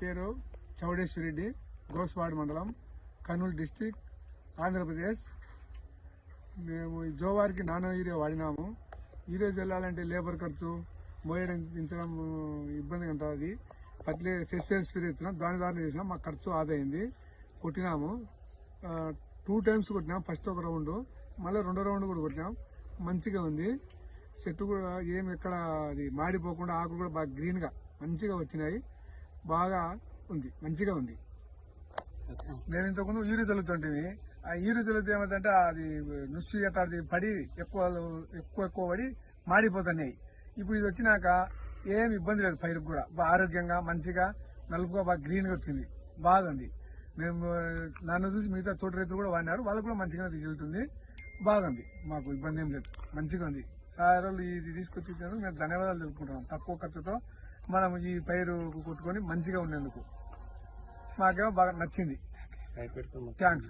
పేరు చౌడేశ్వరి రెడ్డి, గోస్వాడ్ మండలం, కర్నూలు డిస్టిక్, ఆంధ్రప్రదేశ్. మేము ఈ జోవారికి నానో యూరియా వాడినాము. ఈరోజు వెళ్ళాలంటే లేబర్ ఖర్చు, మోయడం, దించడం ఇబ్బందిగా ఉంటుంది. ఫెస్టివల్ స్ప్రే ఇచ్చినాం, దాని ద్వారా చేసినాం. మాకు ఖర్చు ఆదాయింది. కొట్టినాము 2 times కొట్టినాం. ఫస్ట్ ఒక రౌండ్, మళ్ళీ 2వ రౌండ్ కూడా కొట్టినాం. మంచిగా ఉంది. చెట్టు కూడా ఏమి ఎక్కడ అది మాడిపోకుండా, ఆకులు కూడా బాగా గ్రీన్ గా మంచిగా వచ్చినాయి. బాగా ఉంది, మంచిగా ఉంది. నేను ఇంతకుముందు యూరియా చల్లుతుంటే, ఆ యూరియా చల్లితే ఏమైందంటే అది నుస్సి అట్లా పడి ఎక్కువ పడి మాడిపోతున్నాయి. ఇప్పుడు ఇది వచ్చినాక ఏమి ఇబ్బంది లేదు. పైరుకు కూడా బాగా ఆరోగ్యంగా మంచిగా నలుపుగా బాగా గ్రీన్ గా వచ్చింది. బాగుంది. మేము నన్ను చూసి మిగతా తోట రైతులు కూడా వాడినారు. వాళ్ళకు కూడా మంచిగా రిజల్ట్ ఉంది. బాగుంది. మాకు ఇబ్బంది ఏం లేదు. మంచిగా ఉంది. సార్ వాళ్ళు ఇది తీసుకొచ్చి మేము ధన్యవాదాలు తెలుపుకుంటున్నాం. తక్కువ ఖర్చుతో మనం ఈ పైరు కొట్టుకొని మంచిగా ఉండేందుకు మాకేమో బాగా నచ్చింది. థ్యాంక్స్.